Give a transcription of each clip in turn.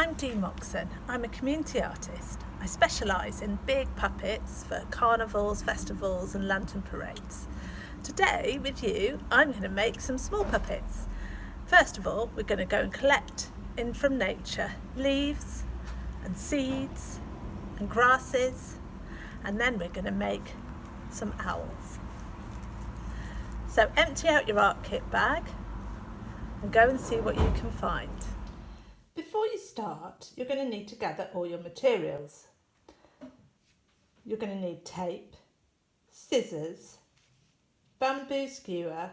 I'm Dee Moxon. I'm a community artist. I specialise in big puppets for carnivals, festivals and lantern parades. Today with you I'm going to make some small puppets. First of all, we're going to go and collect in from nature leaves and seeds and grasses, and then we're going to make some owls. So empty out your art kit bag and go and see what you can find. Before you start, you're going to need to gather all your materials. You're going to need tape, scissors, bamboo skewer,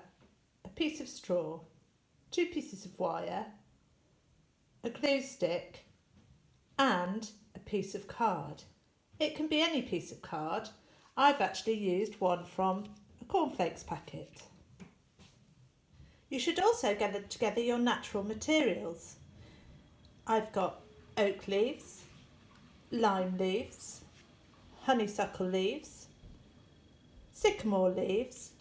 a piece of straw, 2 pieces of wire, a glue stick and a piece of card. It can be any piece of card. I've actually used one from a cornflakes packet. You should also gather together your natural materials. I've got oak leaves, lime leaves, honeysuckle leaves, sycamore leaves,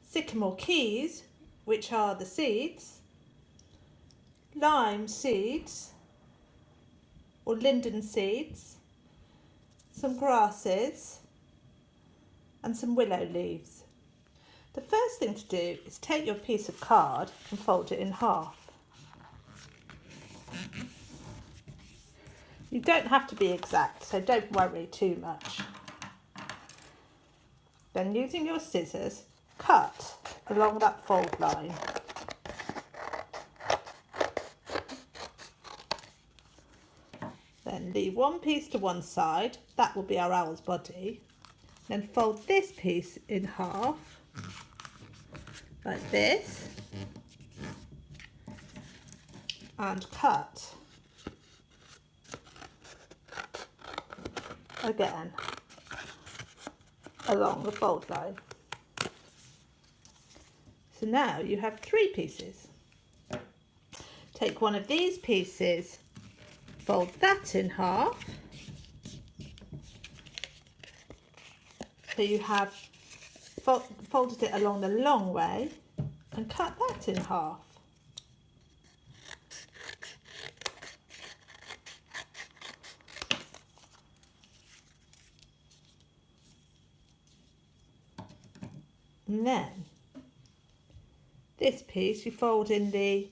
sycamore keys, which are the seeds, lime seeds or linden seeds, some grasses and some willow leaves. The first thing to do is take your piece of card and fold it in half. You don't have to be exact, so don't worry too much. Then using your scissors, cut along that fold line. Then leave one piece to one side, that will be our owl's body. Then fold this piece in half, like this, and cut again along the fold line. So now you have 3 pieces. Take one of these pieces, fold that in half, so you have folded it along the long way, and cut that in half. And then this piece you fold in the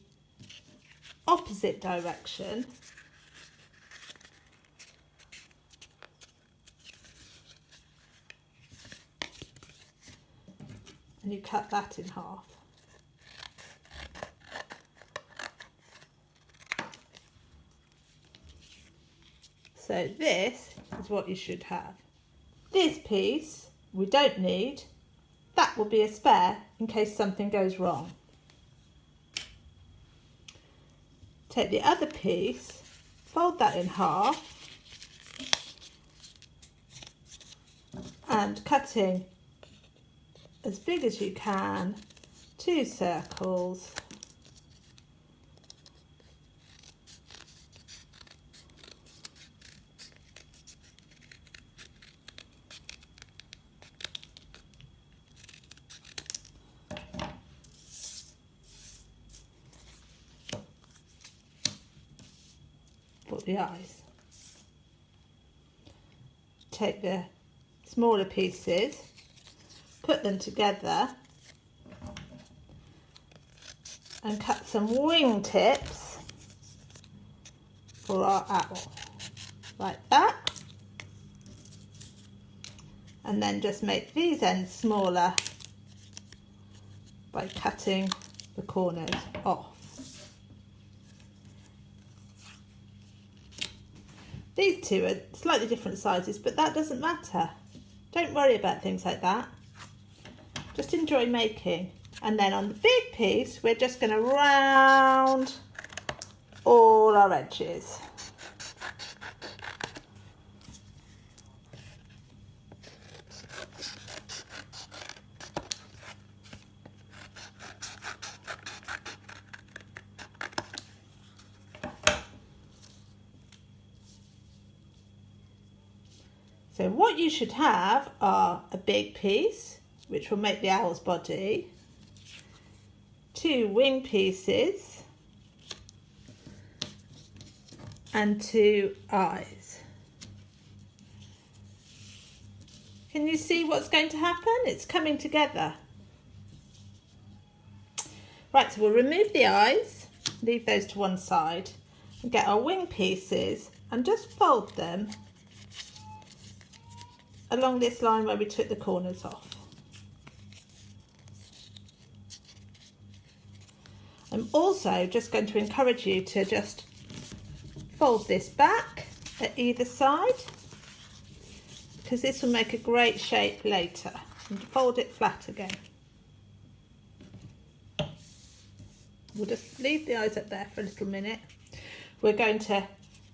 opposite direction, and you cut that in half. So this is what you should have. This piece we don't need. That will be a spare in case something goes wrong. Take the other piece, fold that in half, and cutting as big as you can, 2 circles. For the eyes. Take the smaller pieces, put them together and cut some wing tips for our owl, like that. And then just make these ends smaller by cutting the corners off. These two are slightly different sizes, but that doesn't matter. Don't worry about things like that. Just enjoy making. And then on the big piece, we're just going to round all our edges. So what you should have are a big piece, which will make the owl's body, 2 wing pieces, and 2 eyes. Can you see what's going to happen? It's coming together. Right, so we'll remove the eyes, leave those to one side, and get our wing pieces and just fold them along this line where we took the corners off. I'm also just going to encourage you to just fold this back at either side, because this will make a great shape later, and fold it flat again. We'll just leave the eyes up there for a little minute. We're going to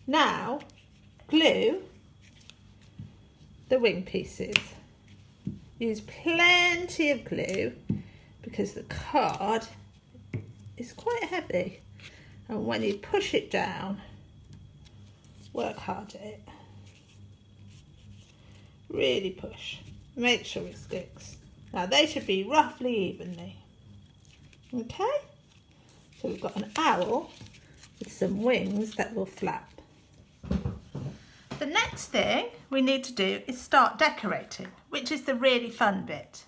now glue the wing pieces. Use plenty of glue because the card is quite heavy, and when you push it down, work hard at it. Really push. Make sure it sticks. Now they should be roughly evenly. Okay? So we've got an owl with some wings that will flap. The next thing we need to do is start decorating, which is the really fun bit.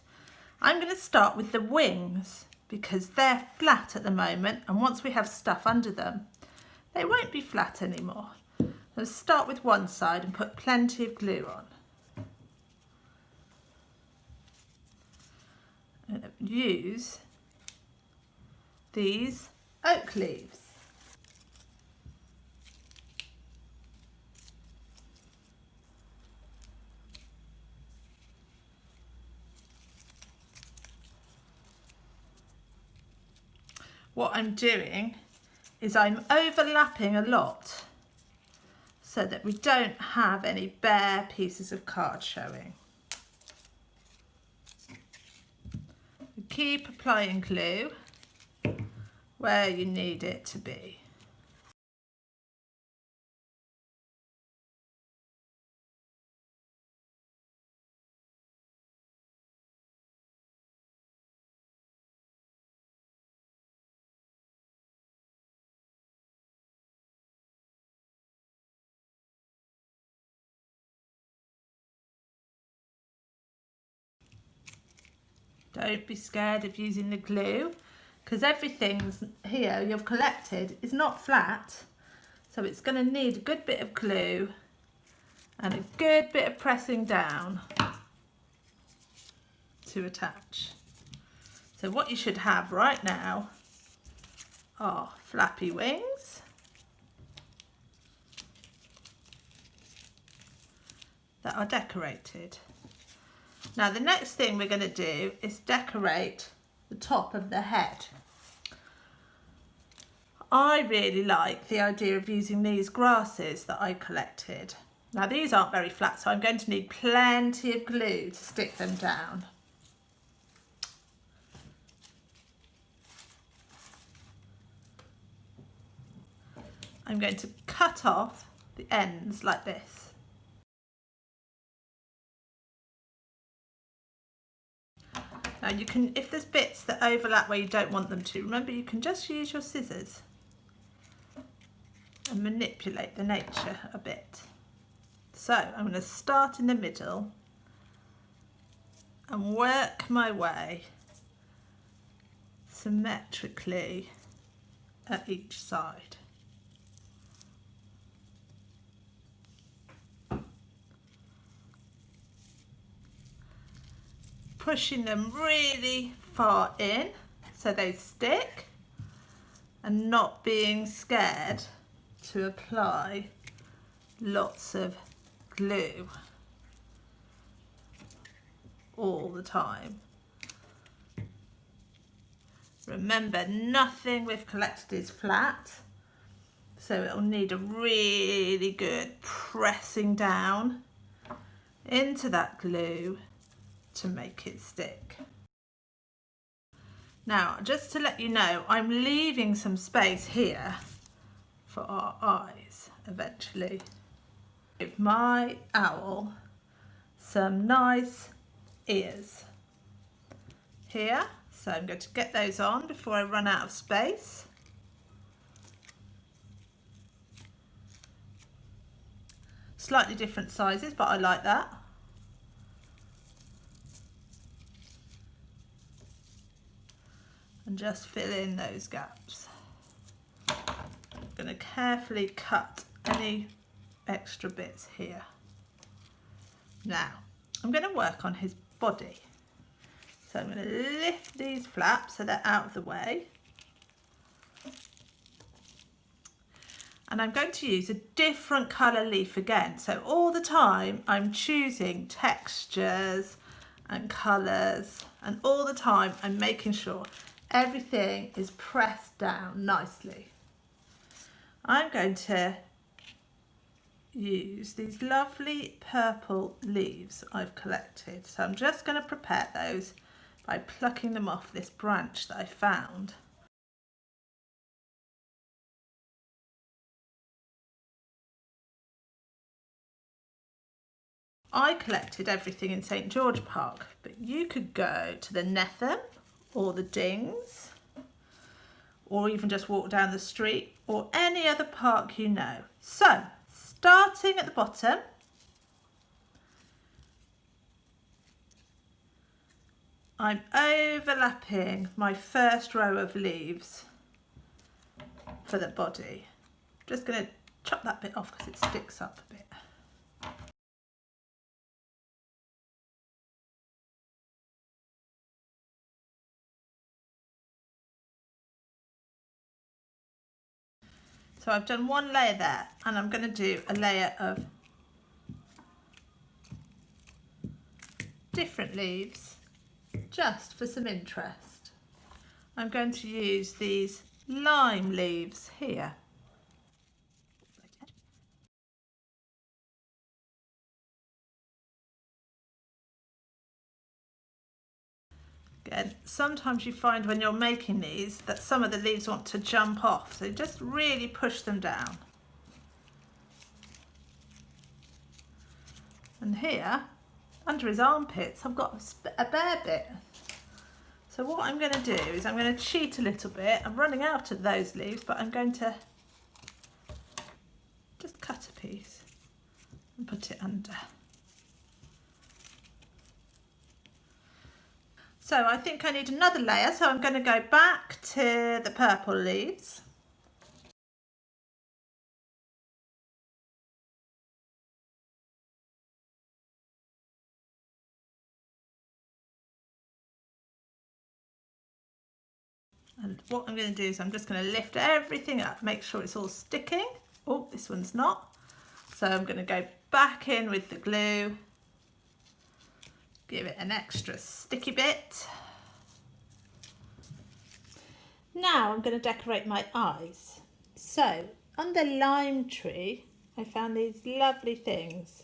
I'm going to start with the wings because they're flat at the moment, and once we have stuff under them, they won't be flat anymore. Let's start with one side and put plenty of glue on. And use these oak leaves. What I'm doing is I'm overlapping a lot so that we don't have any bare pieces of card showing. Keep applying glue where you need it to be. Don't be scared of using the glue, because everything's here you've collected is not flat, so it's going to need a good bit of glue and a good bit of pressing down to attach. So what you should have right now are flappy wings that are decorated. Now the next thing we're going to do is decorate the top of the head. I really like the idea of using these grasses that I collected. Now these aren't very flat, so I'm going to need plenty of glue to stick them down. I'm going to cut off the ends like this. Now you can, if there's bits that overlap where you don't want them to, remember you can just use your scissors and manipulate the nature a bit. So I'm going to start in the middle and work my way symmetrically at each side. Pushing them really far in so they stick, and not being scared to apply lots of glue all the time. Remember, nothing we've collected is flat, so it'll need a really good pressing down into that glue to make it stick. Now, just to let you know, I'm leaving some space here for our eyes eventually. Give my owl some nice ears here, so I'm going to get those on before I run out of space. slightly different sizes, but I like that. And just fill in those gaps. I'm going to carefully cut any extra bits here. Now, I'm going to work on his body. So I'm going to lift these flaps so they're out of the way. And I'm going to use a different colour leaf again. So all the time I'm choosing textures and colours, and all the time I'm making sure everything is pressed down nicely. I'm going to use these lovely purple leaves I've collected. So I'm just going to prepare those by plucking them off this branch that I found. I collected everything in St George Park, but you could go to the Netham or the Dings, or even just walk down the street, or any other park you know. So, starting at the bottom, I'm overlapping my first row of leaves for the body. Just going to chop that bit off because it sticks up a bit. So I've done one layer there, and I'm going to do a layer of different leaves just for some interest. I'm going to use these lime leaves here. Again, sometimes you find when you're making these that some of the leaves want to jump off, so just really push them down. And here, under his armpits, I've got a bare bit. So what I'm going to do is I'm going to cheat a little bit. I'm running out of those leaves, but I'm going to just cut a piece and put it under. So I think I need another layer, so I'm going to go back to the purple leaves. And what I'm going to do is I'm just going to lift everything up, make sure it's all sticking. Oh, this one's not. So I'm going to go back in with the glue, give it an extra sticky bit. Now I'm going to decorate my eyes. So on the lime tree, I found these lovely things.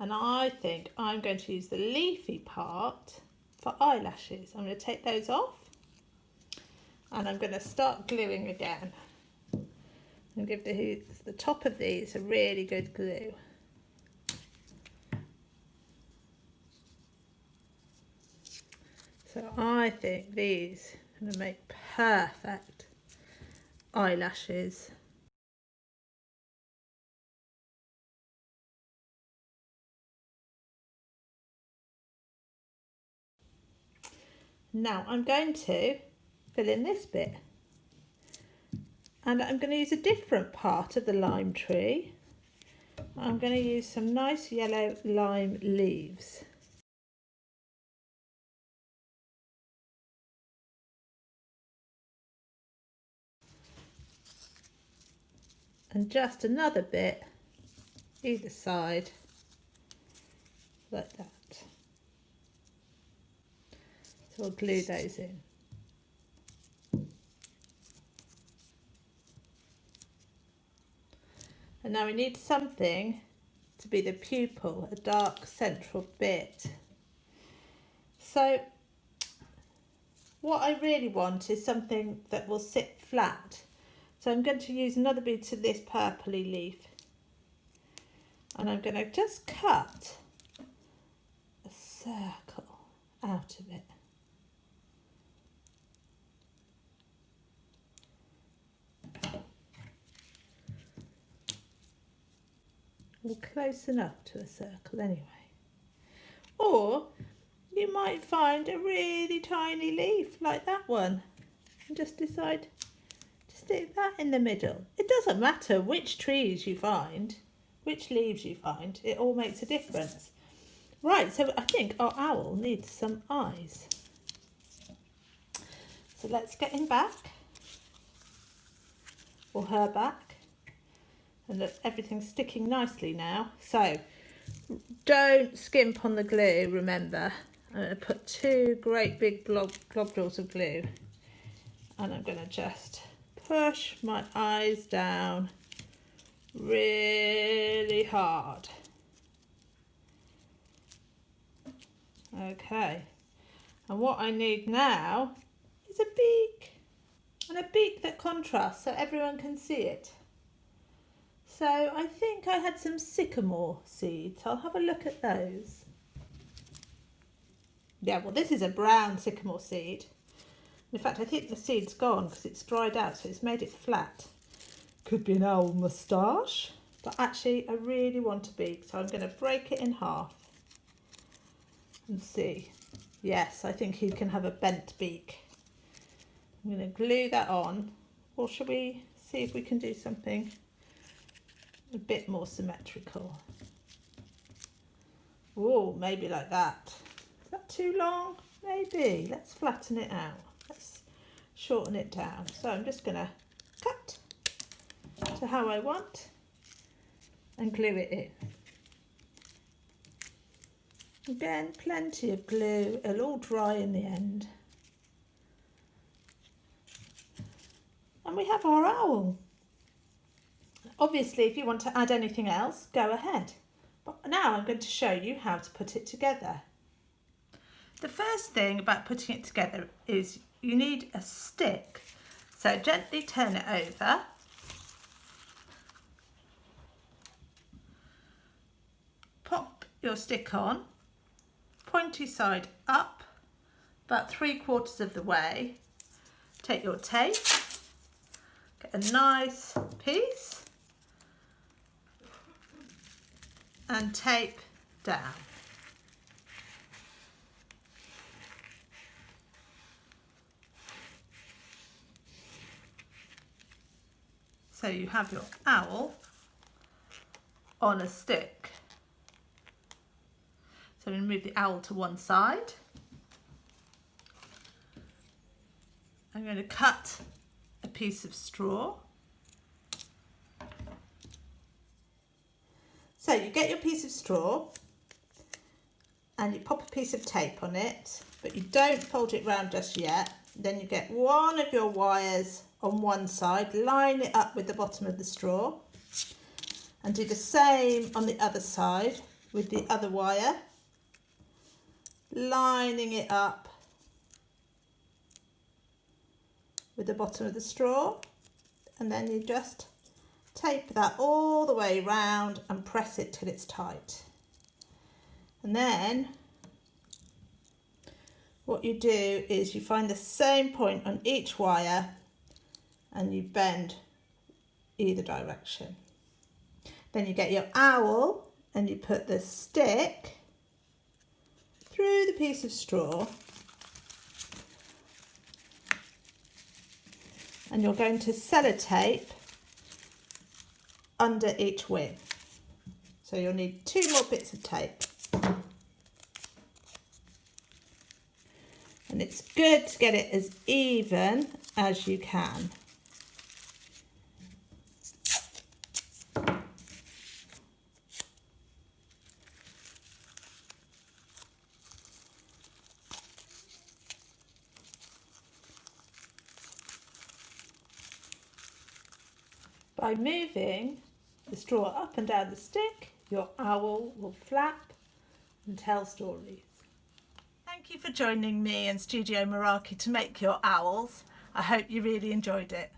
And I think I'm going to use the leafy part for eyelashes. I'm going to take those off. And I'm going to start gluing again and give the top of these a really good glue. So I think these are going to make perfect eyelashes. Now I'm going to fill in this bit. And I'm going to use a different part of the lime tree. I'm going to use some nice yellow lime leaves. And just another bit either side, like that. So I'll glue those in. And now we need something to be the pupil, a dark central bit. So what I really want is something that will sit flat. So I'm going to use another bit of this purpley leaf. And I'm going to just cut a circle out of it. or close enough to a circle anyway. Or you might find a really tiny leaf like that one and just decide to stick that in the middle. It doesn't matter which trees you find, which leaves you find, it all makes a difference. Right, so I think our owl needs some eyes. So let's get him back, or her back, and look, everything's sticking nicely now. So don't skimp on the glue, remember. I'm going to put 2 great big globules of glue, and I'm going to just push my eyes down really hard. Okay, and what I need now is a beak, and a beak that contrasts so everyone can see it. So I think I had some sycamore seeds. I'll have a look at those. Yeah, well, this is a brown sycamore seed. In fact, I think the seed's gone because it's dried out, so it's made it flat. Could be an owl moustache, but actually I really want a beak, so I'm going to break it in half and see. Yes, I think he can have a bent beak. I'm going to glue that on, or shall we see if we can do something a bit more symmetrical? Oh, maybe like that. Is that too long? Maybe. Let's flatten it out. Let's shorten it down. So I'm just going to cut to how I want and glue it in. Again, plenty of glue. It'll all dry in the end. And we have our owl. Obviously, if you want to add anything else, go ahead. But now I'm going to show you how to put it together. The first thing about putting it together is you need a stick. So gently turn it over. Pop your stick on, pointy side up, about 3/4 of the way. Take your tape, get a nice piece and tape down. So you have your owl on a stick. So I'm going to move the owl to one side. I'm going to cut a piece of straw. So you get your piece of straw and you pop a piece of tape on it, but you don't fold it round just yet. Then you get one of your wires on one side, line it up with the bottom of the straw, and do the same on the other side with the other wire, lining it up with the bottom of the straw, and then you just tape that all the way round and press it till it's tight. And then what you do is you find the same point on each wire and you bend either direction. Then you get your owl and you put the stick through the piece of straw, and you're going to sellotape under each wing. So you'll need 2 more bits of tape. And it's good to get it as even as you can. By moving the straw up and down the stick, your owl will flap and tell stories. Thank you for joining me and Studio Meraki to make your owls. I hope you really enjoyed it.